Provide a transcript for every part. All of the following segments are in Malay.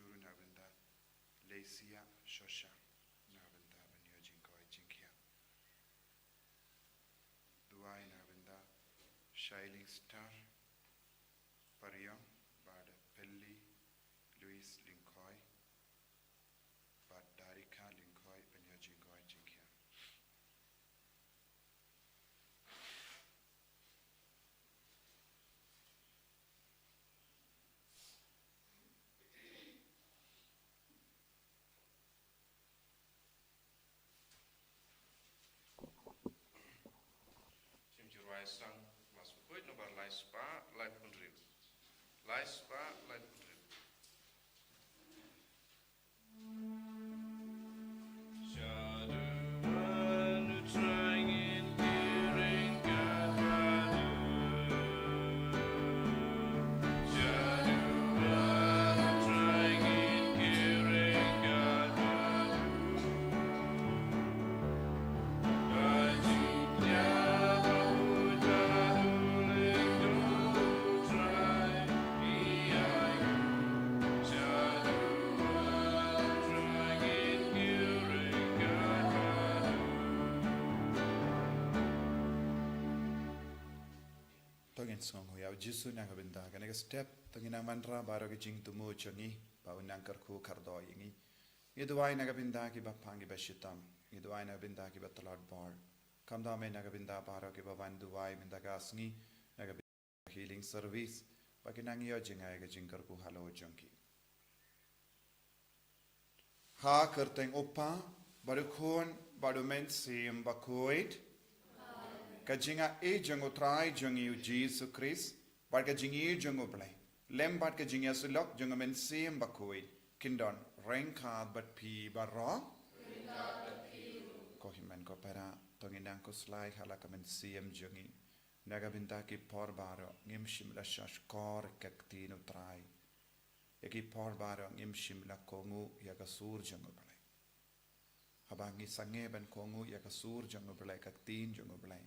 Bonjour Nabenda, Lesia Shosha Nabenda, Benyojin Koi Jinkia. Duai Nabenda, Shining Star, Pariam, Bad Pelli, Luis Linkoi, Bad Darika Linkoi, Benyojin Koi Jinkia. Sang mas Bakhuid nomor lai spa lai punrib lai spa lai punrib Sngi ya Jisu nang benda kan ek step tengina mantra baro ke jing tumu changi ba unang karku kardo yingi ngiduai nang benda ki ba pangi ba shitam ngiduai nang benda ki ba talat bar kamda me nang benda baro ki ba wan duai benda ka sngi nang healing service ba kinang yo jingai ke jing karku halo jongki ha kerteng opa baru khon baru men sim Bakhuid Kajinga e jango trai jangi Jisu Christ, bar kajingi jango play. Lem bar kajingi asulok jango men sim Bakhuid. Kindon rengkat bat pi barro. Ko himen ko para tongindang ko slai hala kamen sim jangi. Naga binta ki por baro ngim shim la shash kor kaktino trai. Eki por baro ngim shim la kongu yagasur jango play. Habangi sange ban kongu yagasur jango play kaktin jango play.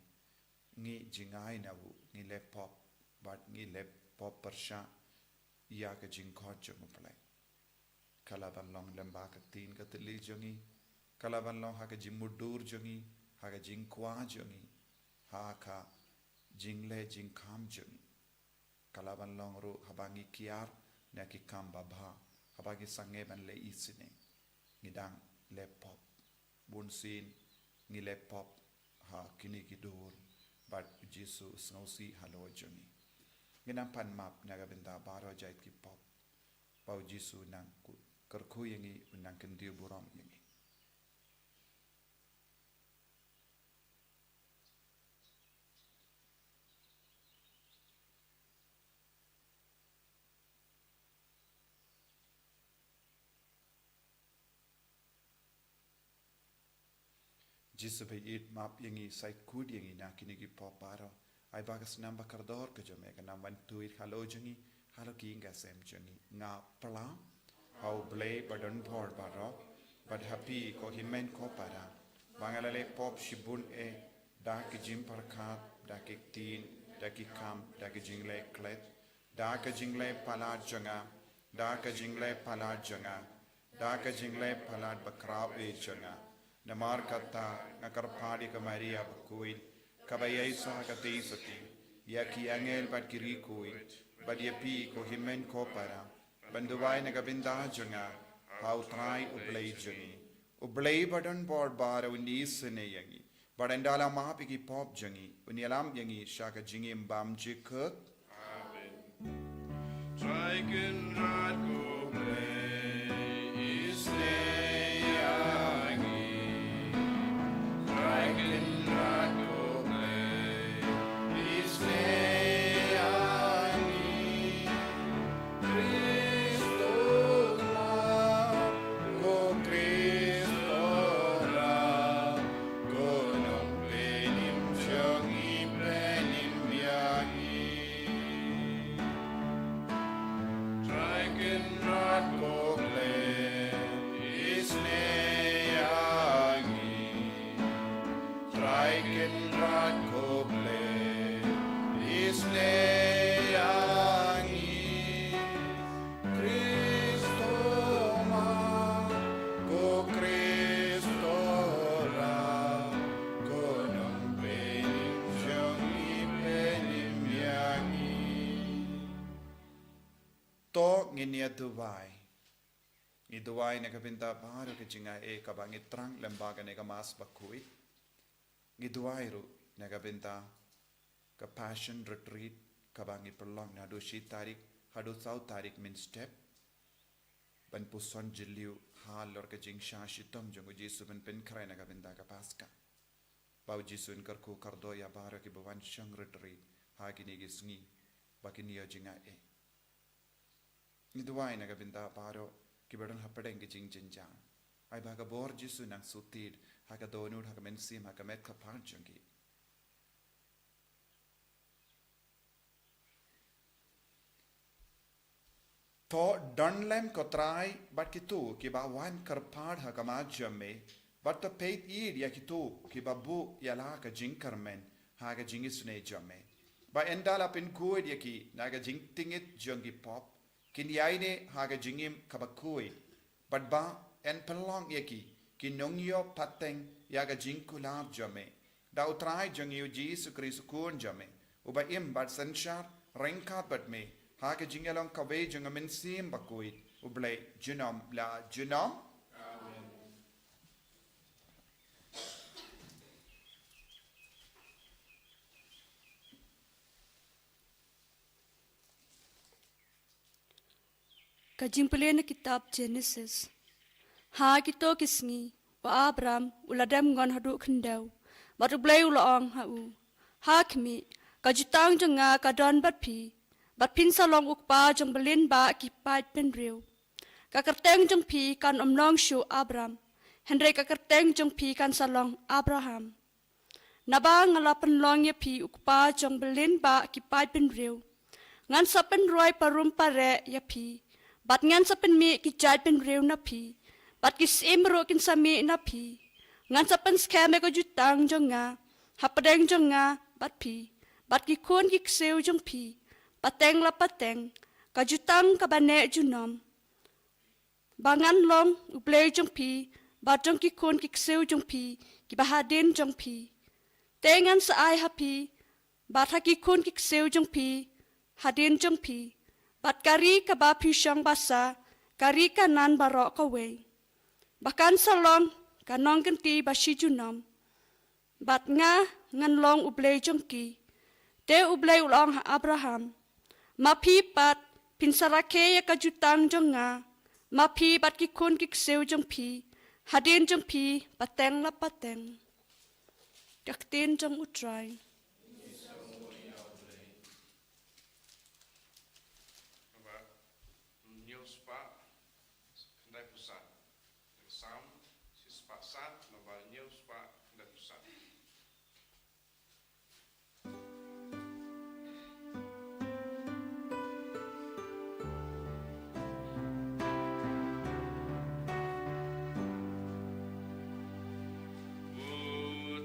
Ngi jingai nabu ngi lepop but ngi lepop persha ya ka jingkot jongu play kalaban long lamba ka tin ka tili jongi kalaban long ha ka jimudur jongi ha ka jingkwa jongi ha ka jingle jingkham jongi kalaban long ru habangi kiar na ki kam babha habangi sange ban le isine ngi dang lepop bunsin ngi lepop ha kini ki dur but Jisu snausi halo jongi nginam pan map naga benda baro jait ki pop pau Jisu nang kerku yangi unang kendiu buram yangi Jisu be it map yangi site kud yangi na kini ki pop baro ai bagas namba kardor ke jome ka nam wan tuit halo jangi halo ki inga sem jangi nga pala how blay badon por baro but happy ko himen ko para bangalale pop shibun e da ki jim par khat da ki tin da ki kam da ki jingle klet da ka jingle pala janga da ka jingle pala janga da ka jingle pala bakrab e janga Namar kata ngakar padi ke Maria Bakhuid kabayai sa kati sati ya ki angel bat kiri kuid bat ya pi ko himen ko para banduwai nagabinda janga how try ublay jangi ublay badan board bar undi sene yangi badandala mapi ki pop jangi unialam yangi shaka jingi mbam jikut Amen Try can not go play is Try can not go nginia duwai. Ngi duwai nagabinda baro ke jinga kabang itrang lembaga nagamas Bakhuid. Ngi duwai ru nagabinda ka passion retreat kabang iperlong na do shi tarik hado sau tarik min step. Ban puson jiliu hal lor ke jing shashitom jongo Jisu ben pen krai nagabinda ka paska. Bau Jisu in karku kardo ya baro ke bawan shang retreat hagini gisngi bakini yo jinga Ni duwai nagabinda baro kibadan hapadeng ke jing jinjang. Ai baga bor Jisu nang sutid haga donur haga mensim haga met kapang jongi. To danlem kotrai bat kitu ki ba wan karpad haga majame bat to peit id ya kitu ki babu yala ka jing karmen haga jingisne jame. Ba endala pin kuid yaki naga jing tingit jongi pop kin yaine haga jingim kabakui but ba en pelong yaki kin nongyo pateng yaga jing kulab jame da utrai jongi Jisu Kristu kun jame uba im bat sanshar rengkat bat me haga jingalong kawe jonga mensim bakui ublay junom la junom Kajimpule na kitab Genesis. Ha kito kisngi, wa Abraham uladam ngon hadu kendaw, batu blay ulaong hau. Ha kmi, kajutang jonga kadon bat pin salong ukpa jong belin ba kipat pen riu. Kakerteng jong pi kan omlong shu Abraham, Henry kakerteng jong pi kan salong Abraham. Naba ngalapan long ya pi ukpa jong belin ba kipat pen riu. Ngan sapen roy parum pare ya pi. Bat ngan sapen mi ki jai pen reu na pi. Bat ki simro kin sami na pi. Ngan sapen skeme ko jutang jonga. Hapadeng jonga bat pi. Bat ki kun ki kseu jong pi. Pateng la pateng. Ka jutang ka bane junom. Bangan long ublay jong pi. Bat jong ki kun ki kseu jong pi. Ki bahadin jong pi. Tengan sa ay hapi. Bat ha ki kun ki kseu jong pi. Hadin jong pi. Bat kari ka ba pisyang basa, kari ka nan barok ka wey. Bakan salong, kanong ganti ba si junom. Bat nga, ngan long ublay jongki. Te ublay ulong ha Abraham. Mapi pat, pinsarake ya kajutang jong nga. Mapi bat kikun kiksew jong pi. Hadin jong pi, pateng la pateng. Kaktin jong utray.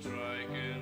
Try can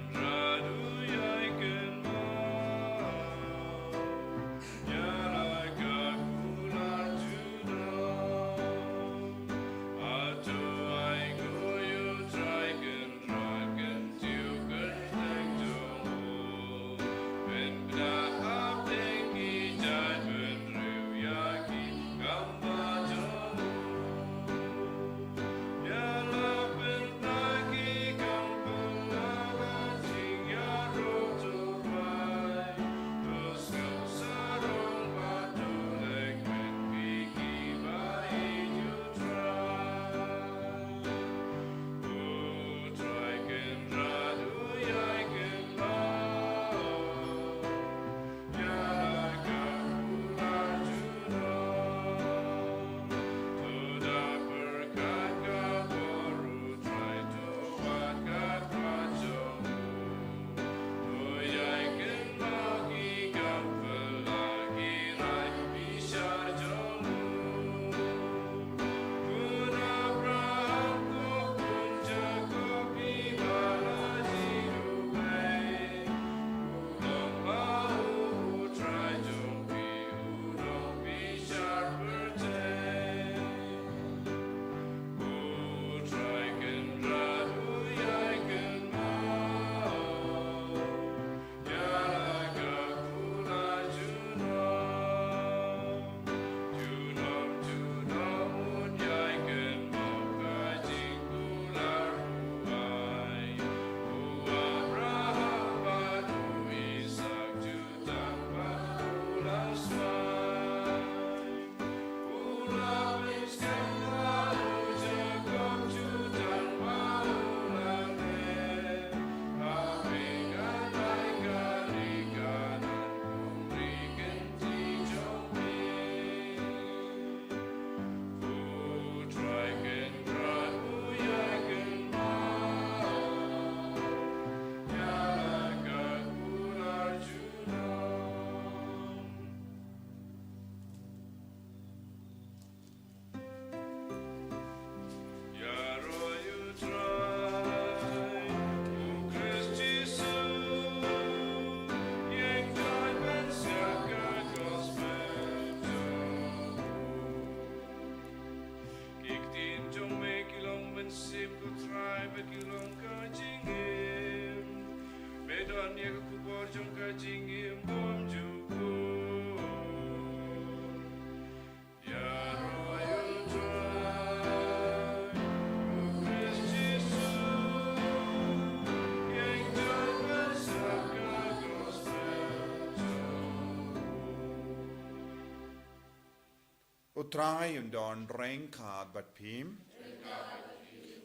utrai undon rain card but pim.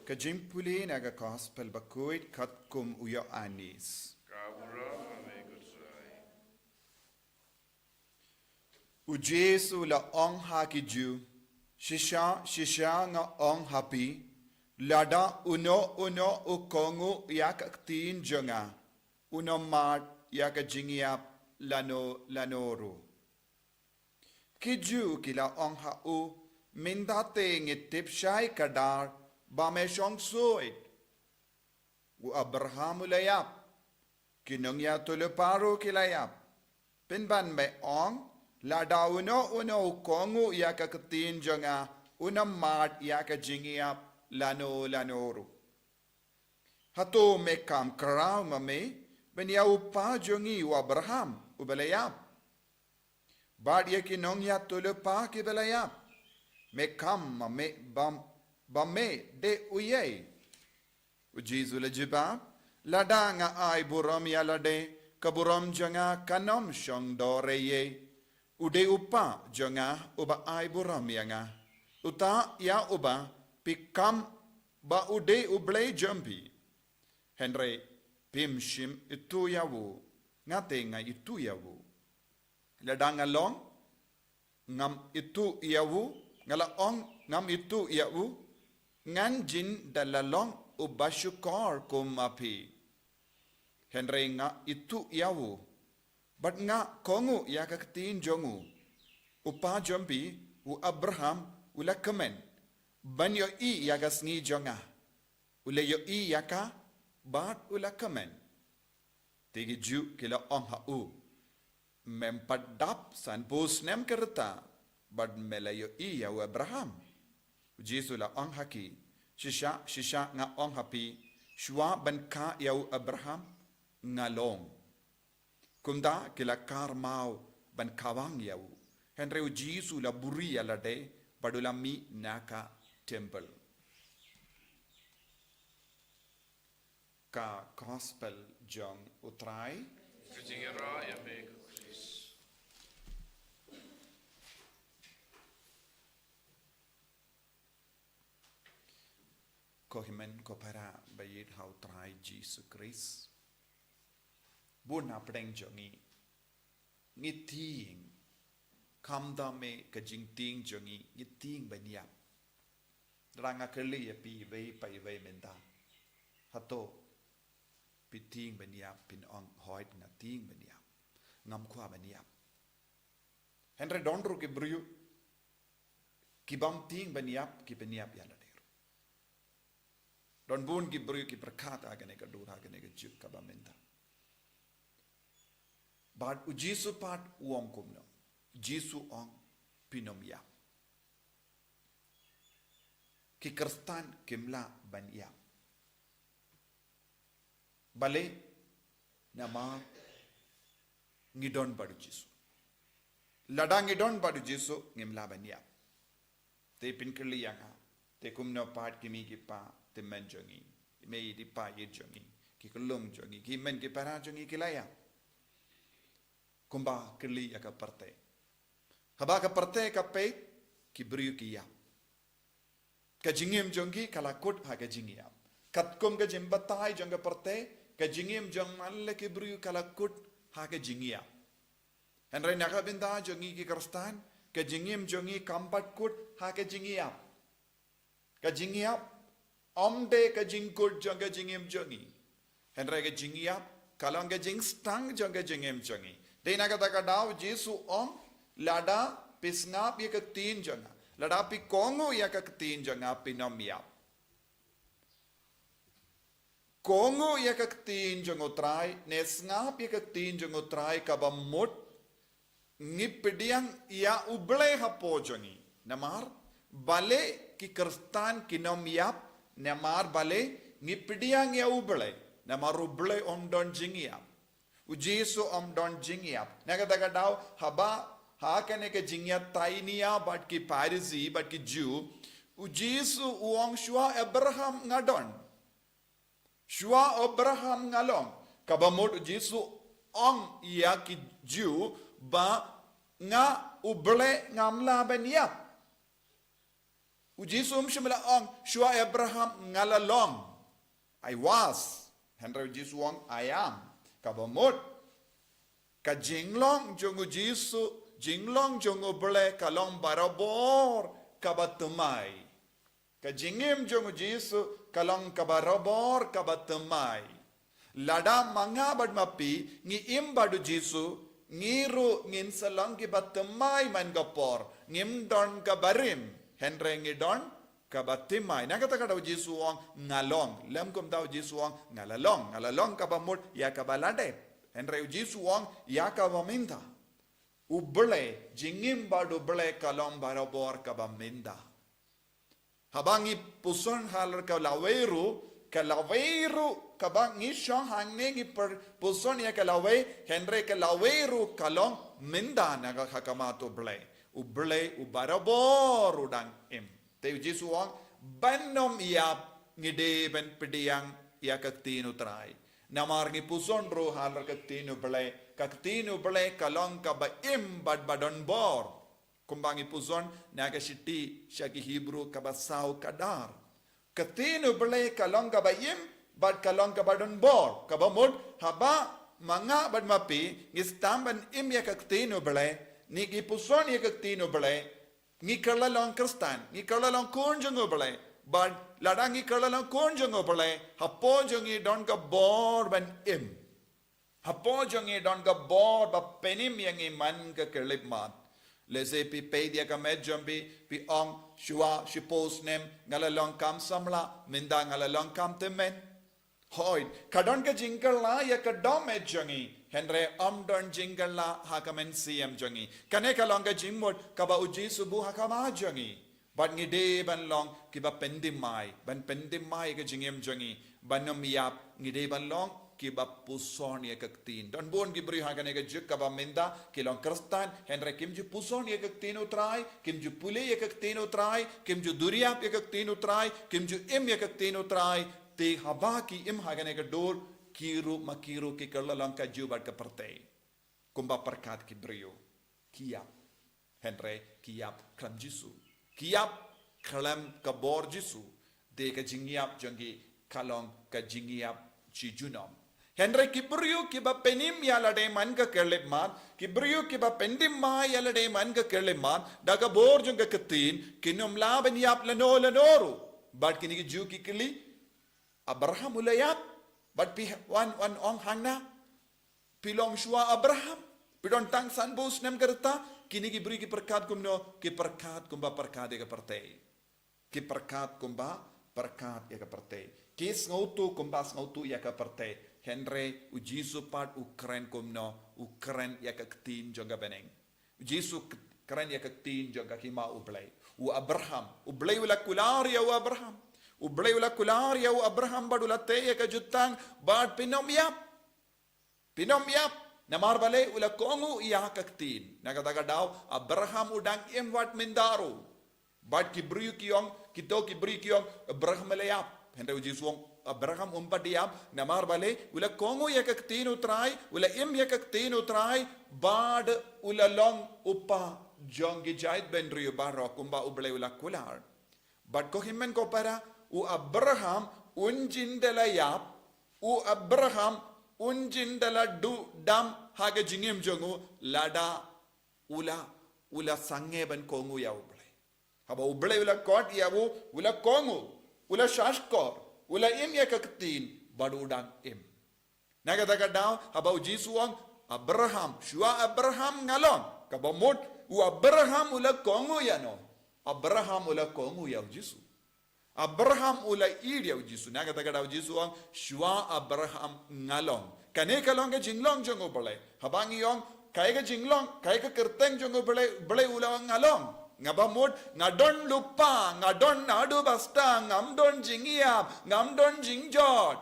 Kajimpuli naga gospel bakhuid kat kum uyo anis. Kabura ame kutsai. Ujesu la ong haki ju. Shisha nga ong happy. Lada uno ukongu yakaktin jonga. Uno mat yakajingiap lanoru. Kiju kila ong hau. Mindate ngitip syai kadar. Bame syong suit. U Abraham ulayap. Kinong ya tuluparu kilayap. Pinban me ong. Lada uno kongu yakakitin jonga. Una mat yakajingiap lanoru. Hato me kam karaw mame. Benya upa jongi u Abraham ubalayap. Bad yakinong ya tulupa kibalayap. Me kam mame bame de uyay. Jisu la jibab. Lada nga ay buram ya lade. Kaburam jonga kanom syong doreye. Ude upa jonga uba ay buram ya nga. Uta ya uba pikam ba ude ublay jumpi. Henry pimshim itu yawu. Ngate nga itu yawu. Ladang along ngam itu yawu. Ngalaong ngam itu yawu. Ngan jin dalalong ubashukor kumapi. Henry nga itu yawu. But nga kongu yakaktin jongu. Upa jompi u Abraham ula kemen. Ban yo i yagasngi jonga. Ula yo i yaka bat ula kemen. Tigi ju kila ong hau. Mempadap san pus nem kereta. But mela yo i ya u Abraham. Jisu la ong haki. Shisha nga ong hapi. Shua ban ka ya u Abraham ngalong. Kumda kila karmau ban kawang yau. Henry Jisu la buri ala de padula mi naka temple. Ka gospel jong utrai. Kajingira ame kukris. Kohimen kopara bayit hau trai Jisu Christ. Bun apdeng jongi ngiting kamda me kajingting jongi ngiting banyap ranga keli pi vei pai vei menda hato piting banyap pin ong hoit ngating banyap ngam kwa banyap Henry dondru ke briu kibam ting banyap ki banyap yala der don bun ki briu ki berkat agane ka dur agane ka juk ka bamenda. But Jisu pat uong kumno. Jisu ong pinom ya. Ki Kristan kimla ban ya. Bale nama ngidon badu Jisu. Lada ngidon badu Jisu ngimla ban ya. Te pinkeli yang ha. Te kumno pat kimi ki pa te men jongi. Me di pa ye jongi. Ki kulung jongi. Ki men ki para jongi kilaya. Kumba keli ya ka parte. Haba ka parte ka pe ki briu ki ya. Ka jingim jongi kala kut ha ka jingiya. Kat kum ka jimbatai jong ka parte ka jingim jong malle ki briu kala kut ha ka jingiya. Henry naka binda jongi ki Kristan ka jingim jongi kampat kut ha ka jingiya. Ka jingiya omde ka jingkut jong ka jingim jongi. Henry ka jingiya kalong ka jing stang jong ka jingim jongi. Dena kata kadau Jisu om lada pisngap ya ketin jonga. Lada pi kongo ya ketin jonga pinom ya. Kongo ya ketin jongo trai nesngap ya ketin jongo trai kabamut ngipidiang ya uble hapo jongi. Namar bale ki Kristan kinom yap namar bale ngipidiang ya uble. Namar uble om don jingi yap. Jisu om don jingiap. Nagataga daw haba hakane ke jingiap tainia but ki Pharisee but ki Jew. Jisu uang shua Abraham ngadon. Shua Abraham ngalong. Kabamot Jisu ong ya ki Jew ba nga uble ngamla ben yap. Jisu shimla ong shua Abraham ngalalong. I was. Henry Jisu ong I am. Kabamot. Ka jinglong jongu Jisu, jinglong jongu bele kalong barabor kabatumay. Ka jingim jongu Jisu kalong kabarabor kabatumay. Lada mga badmapi ngi imbadu Jisu ngiru ngin salang kibatumay man gapor ngim don kabarim henre ngi don kabatimay nakata daw Jisu ang ngalong lem kum daw Jisu ang ngalalong kabamut ya kabalade henre Jisu ang ya kabaminda ubele jingim badu bele kalong barabor kabaminda habangi puson halar kalaweru kabang ngisong hangngi per puson ya kalaway henre kalaweru kalong minda nagakakamato ble uble ubarabor udang im te Jisu ang banom yap ngide ben pediyang ya kaktinu trai namar ngi puson ro halar kaktinu ble kalong kaba im badon bor kumbangi puson naga shiti shaki Hebrew kaba sau kadar katinu ble kalong kaba im bad kalong kabadon bor kabamod haba mga bad mapi ngistamban im ya kaktinu ble ni gipuson ya kaktinu ble ni kalalong kristan ni kalalong kunjung ble bad ladang ni kalalong kunjung ble hapo jongi don ka bor ban im hapo jongi don ka bor ba penim yang iman ka kelip mat lese pi pedia ka medjombi pi ong shua shipos nem ngalalong kam samla minda ngalalong kam temen hoy kadon ka jingkal la ya ka dom medjongi henre don jingkal la hakamen siem jongi kane ka long ka jingmod ka ba uji subu hakama jongi bat ngide ban long ki ba pendimai ka jingem jongi banom yap ngide ban long ki ba puson ya kaktin don bon ki bri hagane ka juk ka ba minda ki long kristan henre kim ju puson ya kaktin utrai kim ju pule ya kaktin utrai kim ju duriap ya kaktin utrai kim ju im ya kaktin utrai te haba ki im hagane ka dor kiru makiru ki kala lang ka ju bad ka partay kumba perkat ki brio kiap henre kiap klam Jisu kiap klam ka bor Jisu de ka jingiap jongi kalong ka jingiap chijunom henre kibriyu kiba penim yalade man ka kelip man kibriyu kiba pendim ma yalade man ka kelip man daga bor jung ka katin kinom laban yap lanoru but kini ki ju ki kili Abraham ulayap but pi wan ong hangna pilong shua Abraham pidon tang san bos nem kerta kini ki bri ki perkat kumno ki perkat kumba perkat ya ka partay ki perkat kumba perkat ya ka partay kis ngautu kumbas ngautu ya ka partay henre u Jisu pat ukren kumno ukren ya kaktin joga beneng Jisu kren ya kaktin joga kima ublay u Abraham ublay wala kular ya u Abraham ublay wala kular ya u Abraham badulate ya ka jutang bad pinom yap namar balay wala kongu ya kaktin nagadaga daw Abraham udang imwat mindaro bad kibriyu kiyong kito kibri kiyong Abraham layap henre u Jisu Abraham umpadiam namar bale ula kongo ya kaktinu trai ula im ya kaktinu trai bad ula long upa jongi jait benrio baro kumba uble ula kular bad ko himmen ko para u Abraham unjindala yap u Abraham unjindala du dam haga jingim jongu lada ula sange ban kongo ya uble haba uble ula kot ya ula kongo ula shashkor ula im ya kaktin badudang im nagadaga daw habaw Jisu ang Abraham shua Abraham ngalon kabamot u Abraham ula kongo yano Abraham ula kongo ya Jisu Abraham ula iri ya Jisu nagadaga daw Jisu ang shua Abraham ngalon kane kalong ka jinglong jongo balay habang iyong kay ka jinglong kay ka kerteng jongo balay ula ngalong ngabamod ngadon lupa ngadon nadu basta ngamdon jingiap ngamdon jingjot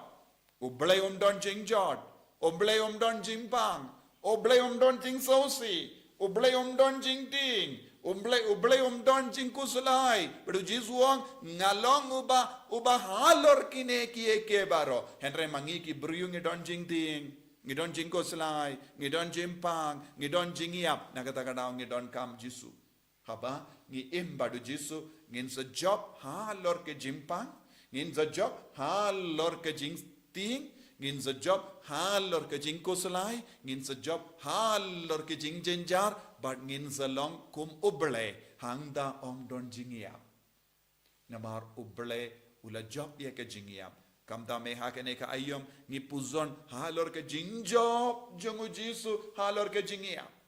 ublay don jingjot ublay don jimpang ublay don jingsosi ublay don jingting ublay don jingkusulay pero Jisuang ngalong uba halor kine kiye baro henre mangi ki bruyung don jingting ngidon jingkusulay ngidon jimpang ngidon jingiap nagataga daw ngidon kam Jisu Haba ngi imbadu Jisu ngin sa job ha lor ke jimpang ngin sa job ha lor ke jing ting ngin sa job ha lor ke jing koslai ngin sa job ha lor ke jing jenjar but ngin sa long kum uble hangda ong don jingiap namar uble ula job ya ke jingiap kamda me ha ke ne ka ayom ngi puzon ha lor ke jing job jongu Jisu ha lor ke jingiap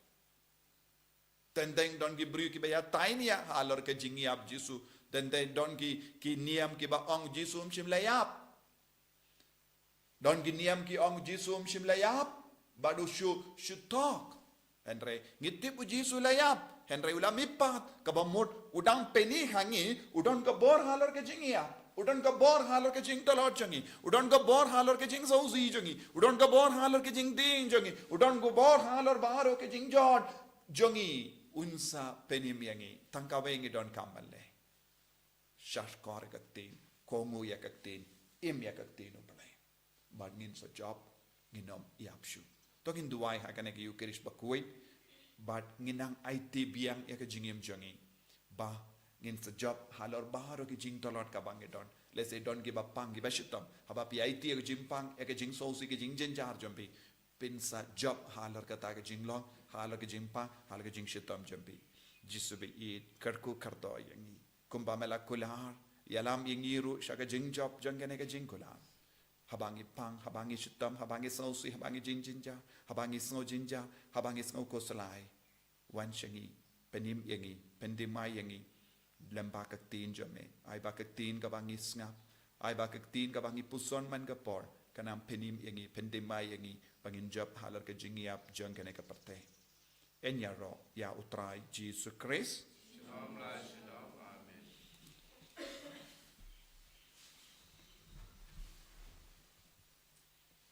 tendeng don ki bru ki baya tainia halor ke jingiap Jisu tendeng don ki niam ki ba ong Jisu shim layap don ki niam ki ong Jisu shim layap badu shu talk henry ngitip Jisu layap henry ulam ipat ka bamut udang peni hangi udon ka bor halor ke jingiap udon ka bor halor ke jing talot jangi udon ka bor halor ke jing sauzi jangi udon ka bor halor ke jing ding jangi udon ka bor halor baro ke jing jod jangi unsa penim yangi tangkawengi don kamalle shashkar kaktin kongu yakaktin im yakaktin uble bagin sa job nginom yapshu togin duai hakane ki Ïukharist Bakhuid but nginang IT biang yakajingim jangi ba ngin sa job halor baharo ki jing tolot ka bangedon let's say don't give up pang give a shitam haba pi IT ki jimpang yakajing sosi ki jing jenjar jompi pinsa job halor kata ki jinglong halor ke jimpa halor ke jing shitam jambi Jisu be it karku kardo yangi kumba mela kular yalam yangiru shaka jing job jangane ke jing kular habangi pang habangi shitam habangi sausi habangi jing jinja habangi snow jinja habangi snow kosalai wan shangi penim yangi pendimai yangi lembak tin jame ai bak tin ka bangi snap ai bak tin ka bangi puson man ka por kanam penim yangi pendimai yangi bangin job halor ke jingiap jangane ka parte Enyaro ya utrai Jisu Christ. Shalom, shalom, amen.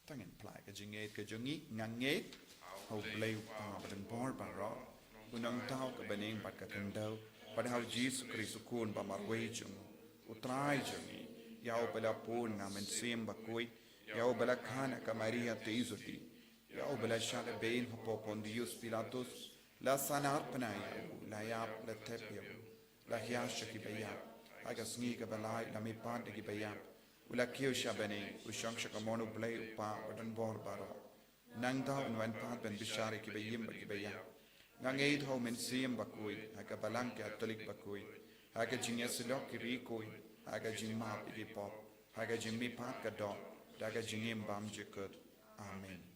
Tangin plai ke jinget ke jungi nganget hau play pa badan bor baro unang tau ke bening pat ka kendau padahal Jisu Christ kun pa marway jung utrai jungi yau bela pun ngamen sim Bakhuid yau bela kana ka Maria teizuti yau bela shale bein ho Pontius Pilatus la sanar penaya la yap la tepya la hiasha ki bayap aga sngi ka balai la mi pan ki bayap ula kyo shabane ushang shakamonu play upa badan bor baro nang daw wan pan ben bishari ki bayim ki bayap ngangeit ho men sim Bakhuid aga balang ka tolik Bakhuid aga jingesilok ki rikoi aga jingma ki pop aga jingmi pat ka do daga jingim bam jikut amen.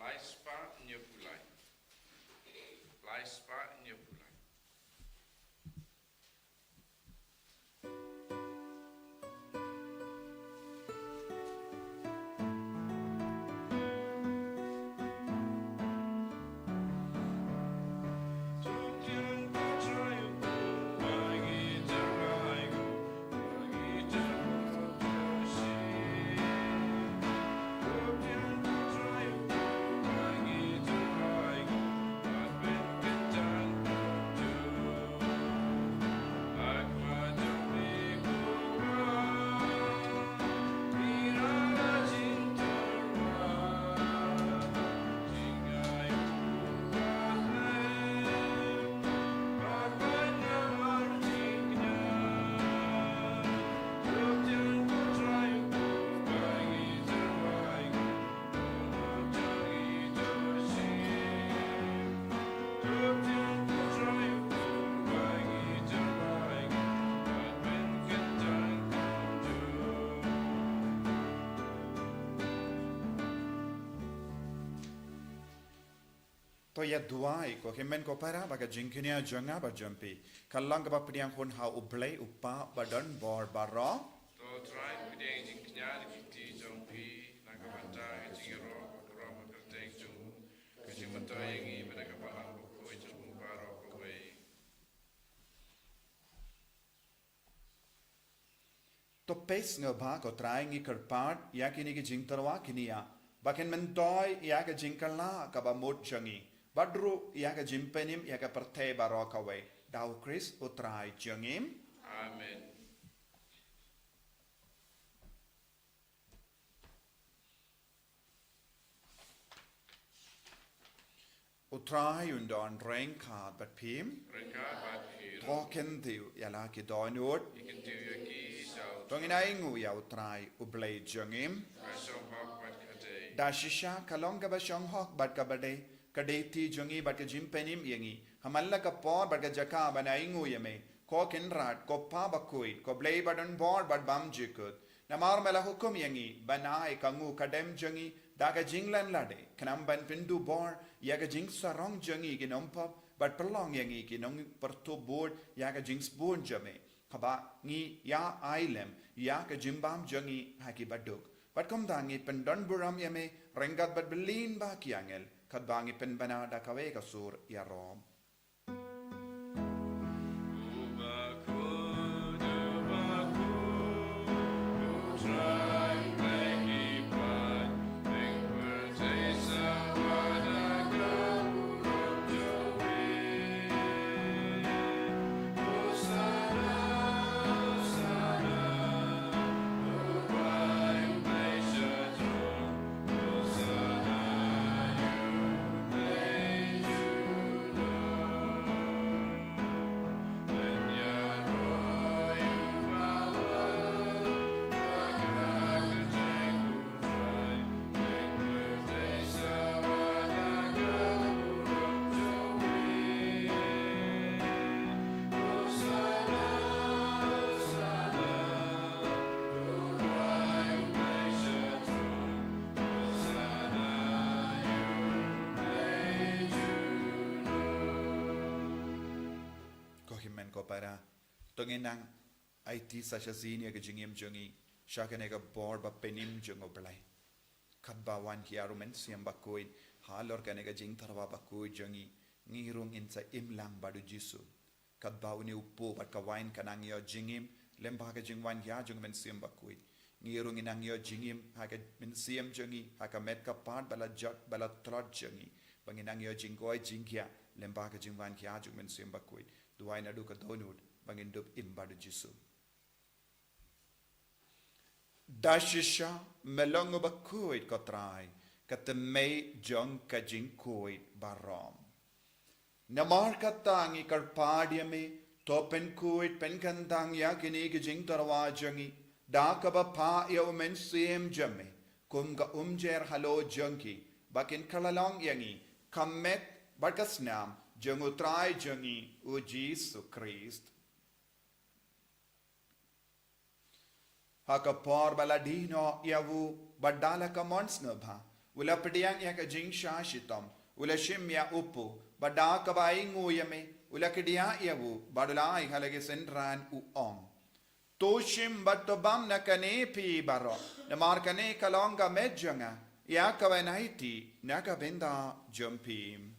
Laispa nyepulai. Laispa nyepulai. To ya duai ko himen ko para baga jingkinia janga ba jampi kallang ba pdiang hun ha ublei upa badan bor baro To try pideng jing knyar kiti jongpi nakabanta jingero kurama kerteng jung kajimata yangi mereka balang bukoi jung baro kowe. to pes nga ba ko trai ngi karpat ya kini ki jingtarwa kinia baken mentoi ya ka jingkala ka ba mot jangi badru ya ka jimpenim ya ka parte baro ka we dau Chris utrai jangim Amen. utrai undon rengkad bat pim. Rengkat bat pir. Token diu yala ki donut. Ikan tiu yaki sau. Tongin aingu ya utrai ublay jungim. Asong hok bat kate. Dashisha kalonga ba shong hok bat kabade. Kadeti jungi bat ka jimpenim yengi. Hamalla ka por bat ka jaka ba na aingu yame. Ko kinrat ko pa bakhuid ko blay badan bor bat bam jikut. Namar mela hukum yengi banai kangu kadem jungi. Daga jinglan lade kanam ban pindu bor yaga jing sarong jungi ginompap but perlong yangi kinong perto board yaga jings bon jame kaba ngi ya ailem yaga jimbam jungi haki baduk but kom dangi pendon buram yame rengat but belin ba kiangel kadbangi pen bana da kawe kasur ya rom. Para tonginang IT sasha zinia ke jingim jungi shakanega bor ba penim jungo blai kadbawan hiarumen siam Bakhuid halor kanega jing tarwa Bakhuid jungi ngirung insa imlang badu Jisu kadbawni upo bat kawain kanang yo jingim lemba ka jingwan ya jung men siam Bakhuid ngirung inang yo jingim haka men siam jungi haka met ka part bala jot bala trot jungi banginang yo jingoi jingya lemba ka jingwan ya jung men siam Bakhuid Duai nadu ka donut bangin dub imbadu Jisu. Dashisha melongo Bakhuid kotrai kata mei jong ka jingkoid barom. Namar katangi karpadiame topen kuid penkantang ya kini ka jing tarwa jangi dakaba pa yaw men siem jame kum ka umjer halo jangki bakin kalalong yangi kamet barkasnam Jung utrai jungi u Ïukharist. Haka por baladino yavu badala ka monsnabha. Ula pediang yaka jing shashitom. Ula shimya upu. Badaka ba ingu yame. Ula kedia yavu badulai halage sendran u ong. Toshim batobam na kanepi baro. Namar kane kalonga medjanga. Yaka venaiti naka benda jumpim.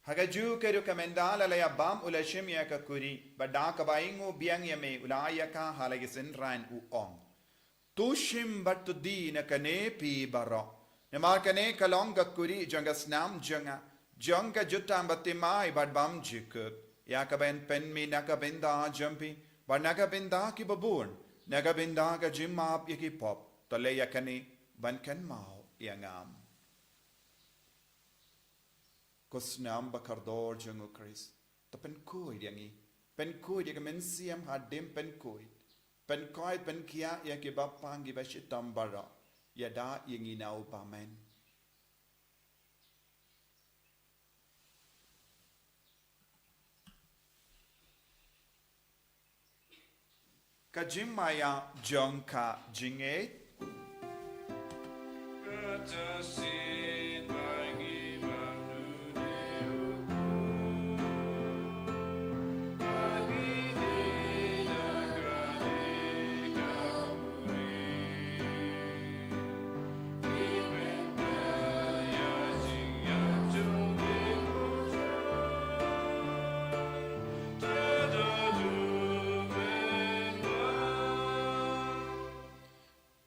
Hagaju ke rekomendala la bam ula shimya ka kuri badaka baingu biang yame ulaya ka halage senran u ong tushim battu di na kane pi baro namar kane kalonga kuri janga snam janga jutam batimai bad bam jikut yakaben pen mi nakabenda jumpi bad nakabenda ki babun nakabenda ka jimap yaki pop tole yakane ban kan mau yangam Kosnam bakardor jungo Ïukharist. Ta pen kuid yangi. Pen kuid yaga men siam hadim pen kuid. Pen kuid pen kia yaki bapangi bashitam bara. Yada yangi nau bamen. Kajimaya jonka jinget.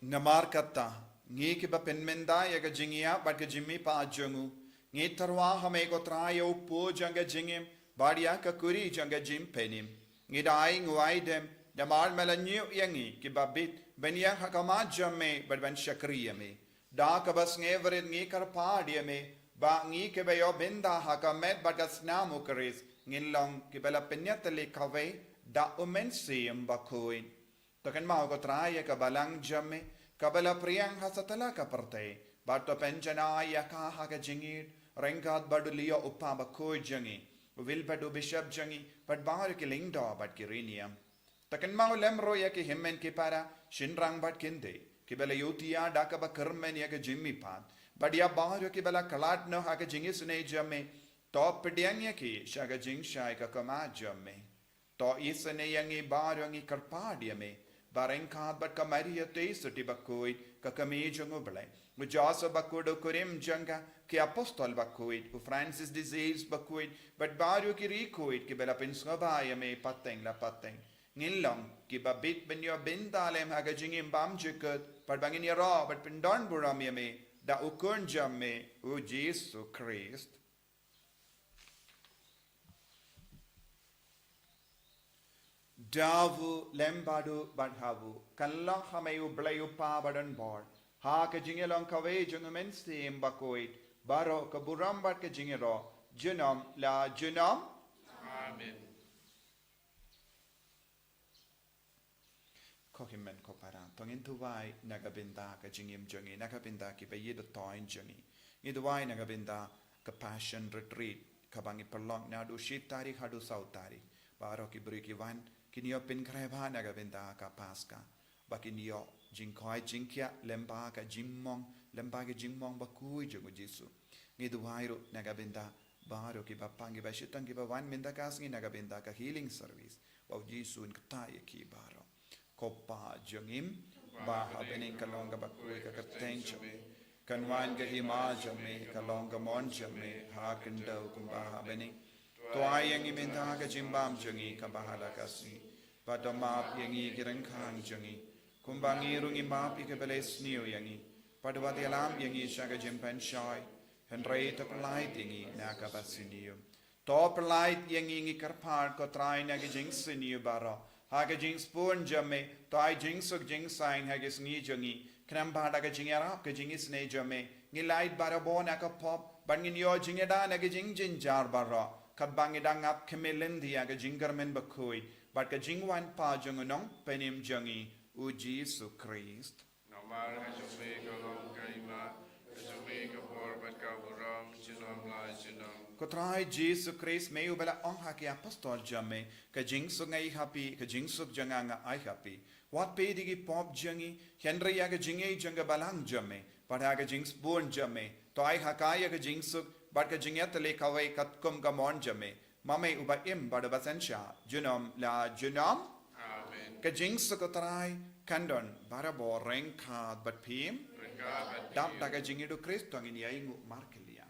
Namar kata ngi ki ba penmenda ya ga jingia bat ga jimmi pa jungu ngi tarwa hame ko trayo po janga jingim badia ka kuri janga jim penim ngi dai nguai dem damal melanyu yangi ki ba bit benya hakama jamme bat ban shakriya me da ka bas ngeverit ngi kar pa dia me ba ngi ke ba yo benda hakamet bat ga snamu karis ngin long ki bela penyatali kave da umensium Bakhuid token mau ko traya ka balang jamme kabala priyang hasatala ka parte bato penjana ya ka ha ka jingir rengat badulia upa Bakhuid jangi will badu bishop jangi but bar ki lingda but kirinium token mau lemro ya ki himmen ki para shinrang but kinde ki bela yutia da ka ba kermen ya ka jimmi pat but ya bar ki bela kalat no ha ka jingi sune jamme top pidyang ya ki shaga jing shai ka kama jamme to isane yangi bar yangi karpadia me barengkat bat kamaria te suti Bakhuid ka kami jungu bele mujasa Bakhuid kurim janga ki apostol Bakhuid u Francis disease Bakhuid but baru ki rikuid ki bela pinsgabaya me pateng la pateng ngilong ki babit benyo bindalem haga jingim bam jikut pat bangin ya ra but pindon buram ya me da ukun jamme u Jisu Christ Davu lembadu badhavu kallah hameyu blayu pa badan bor ha ka jingelong kawe jungumen sim Bakhuid baro ka buram bat ka jingero junam la junam Amen. Kohimen ko para tongin tuwai nagabinda ka jingim jungi nagabinda ki bayido toin jungi iduwai nagabinda ka passion retreat kabangi perlong na du shit tarik hadu saut tarik baro ki beri ki wan kinio pin kreba nagabinda ka paska bakinio jingkoi jingkia lemba ka jimmong Bakhuid jungu Jisu ngiduwai ro nagabinda baro ki bapangi ba shitang ki ba wan minda kasngi nagabinda ka healing service wa Jisu in ktai ki baro Kopa jungim ba habening kalonga Bakhuid ka kateng jame kanwan ga hima jame kalonga mon jame ha kandau kumba habening to ayang iminda ka jimbam jungi ka bahala kasi padama yangi kirang khang jungi kumbangi rungi map ike beles niu yangi padwati alam yangi shaga jimpan shai henrei to light yangi naka basiniu top light yangi ngi karpar ko trai na gi jing siniu baro haga jing spoon jamme to ai jing suk jing sign haga sngi jungi kram bada ga jing arab ga jing isne jamme ngi light bara bona ka pop bangin yo jing da na gi jing jin jar baro kabangi dangap kemelen dia ga jingarmen Bakhuid but ka jingwan pa jungunong penim jungi u Jisu Christ Namar hajume kalong kaima hajume kapor bat kaburam junam la junam ko trai Jisu Christ me ubela ong haki apostol jamme ka jingsuk ngai happy ka jingsuk janganga ai happy what pe digi pop jangi henry ya ga jingai janga balang jamme pada ga jings born jamme to ai hakaya ga jingsuk but ka jingyat le kawai katkum ka mon jamme mame uba im bada basensha junam la junam Amen. ka jingsuk ko trai kandon barabo renkat but pim Regabat dap daga jingidu Christ tongin yaingu markelian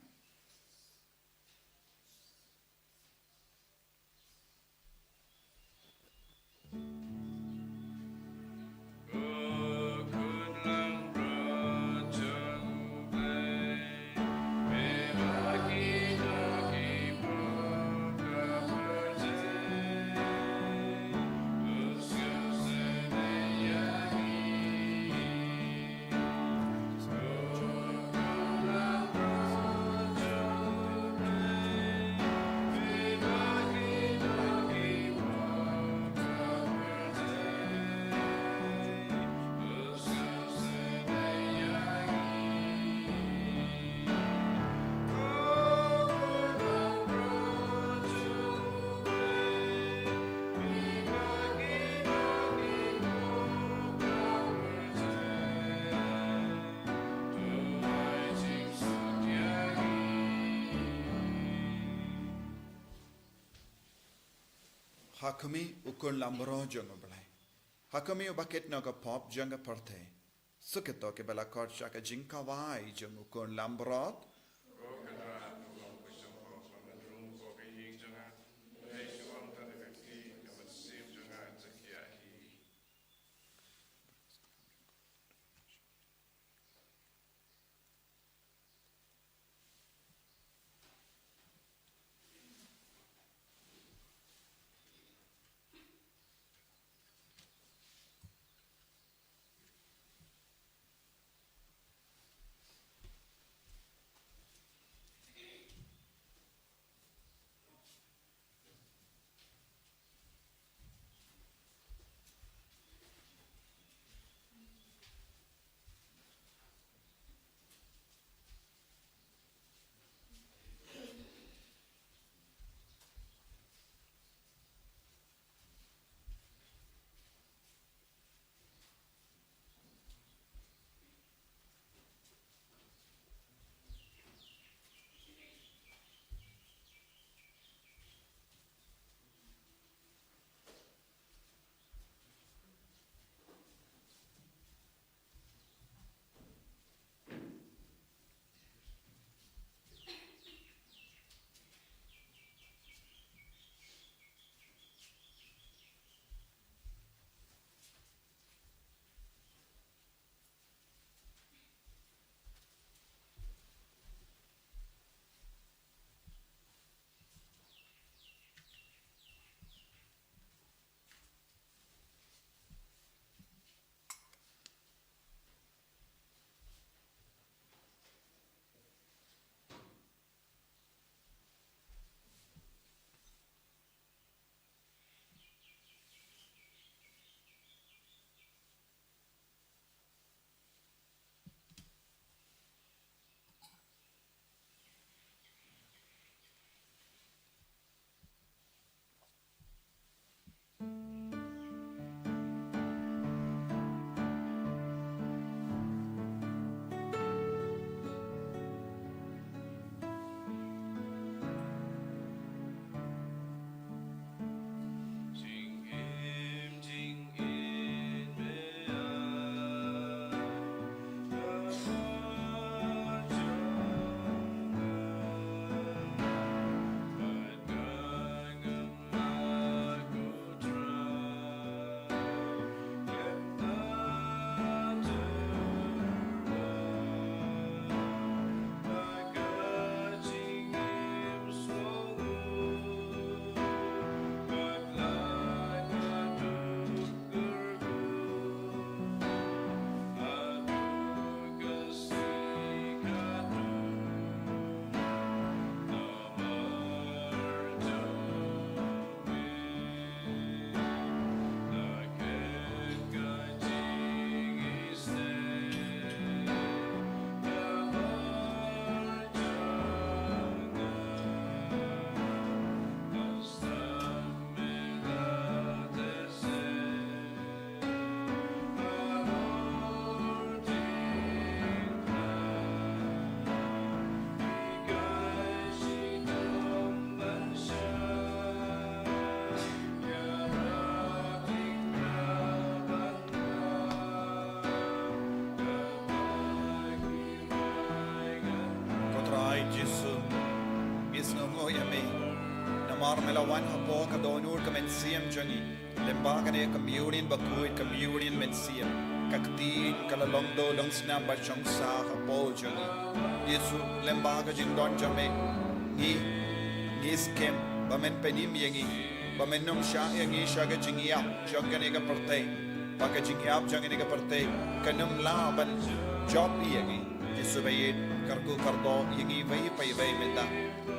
Hakami ukun lambro jongo belai. Hakami ubaket naga pop jonga parte. Suketo ke bela kort shaka jinkawai jongo ukun lambrot. namar melawan hapo kadonur kamen siam jangi lembaga ne communion Bakhuid communion men siam kakti kalalong do long snam ba chong sa hapo jangi Jisu lembaga jindon jame ni skem bamen penim yangi bamen nom sha yangi shaga jingiya jangane ka parte baka jingiya jangane ka parte kanum la ban job yangi Jisu bayit karku kardo yangi vai pai menda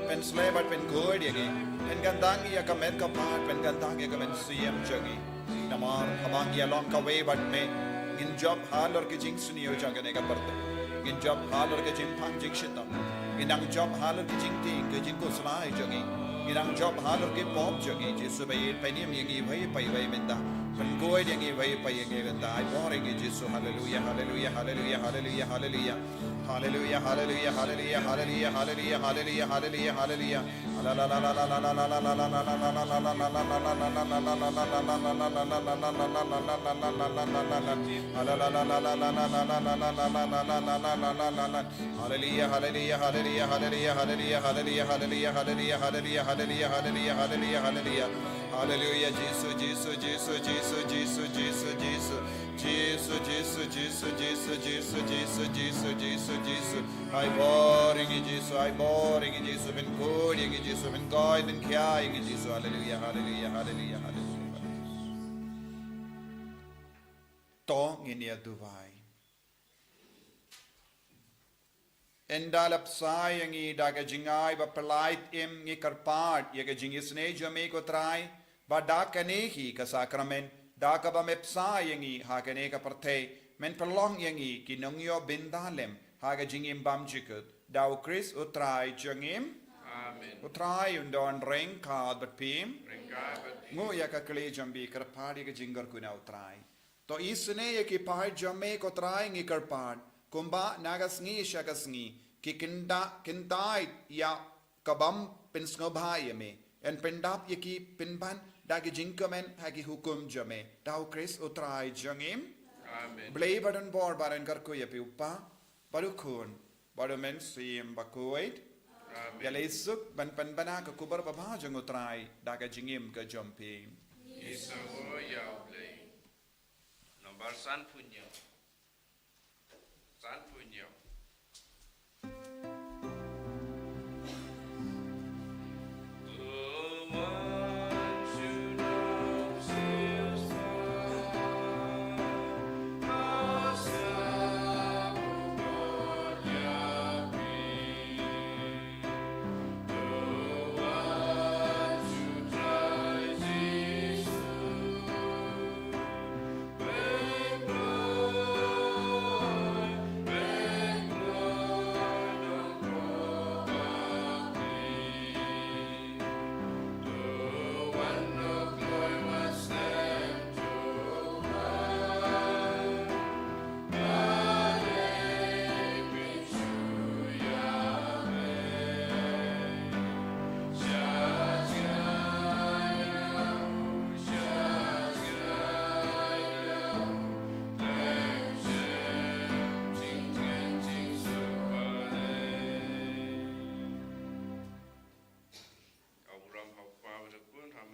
pen slave pen good yangi pen gandang ya kamet ka pat pen gandang ya kamen siam jangi namar habang ya long ka way but me in job halor ke jing suniyo jangane ka parte in job halor ke jing pang jing shita inang job halor ke jing ti ke jing ko slai jangi inang job halor ke pop jangi Jisu bayit penim yangi vai menda pen good yangi vai yangi menda I boring Jisu hallelujah hallelujah hallelujah hallelujah hallelujah hallelujah hallelujah hallelujah hallelujah hallelujah hallelujah hallelujah hallelujah Hallelujah, Jesus, Jesus, Jesus, Jesus, Jesus, Jesus, Jesus, Jesus, Jesus, Jesus, Jesus, Jesus, Jesus, Jesus, Jesus, Jesus. I boring in Jesus, I boring in Jesus, been good in Jesus, been God and care in Jesus. Hallelujah, hallelujah, hallelujah, hallelujah. Tong in your Dubai. Endalap sai yangi daga jingai ba pelait im ngi karpat yaga jingis ne jame ko trai ba da kanehi ka sakramen da ka ba mepsa yangi ha kane ka parthe men pelong yangi kinongyo bindalem ha ga jingim bam jikut da Chris utrai jangim Amen. utrai undon ring ka bat pim Ringabat ngo ya ka kle jambi karpadi ka jingar kuna utrai to isne ya ki pai jame ko trai ngi karpat kumba nagasngi shagasngi ki kintai ya kabam pinsngobhaya me en pendap yaki pinban dagi jinkamen hagi hukum jame dau Chris utrai jangim Amen. blay badan bor baran karko ya piupa barukun barumen sim Bakhuid Amen. ya lesuk ban bana ka kubar baba jang utrai daga jingim ka jompi Isawo yauble. Nomor san punya. San punya.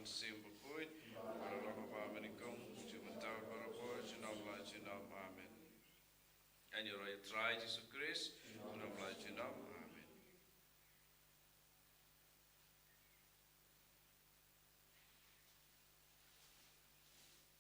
Sim Bakhuid, para lakukan menikung, cuma tahu para boy, cina amen. And you try Jesus Christ, cina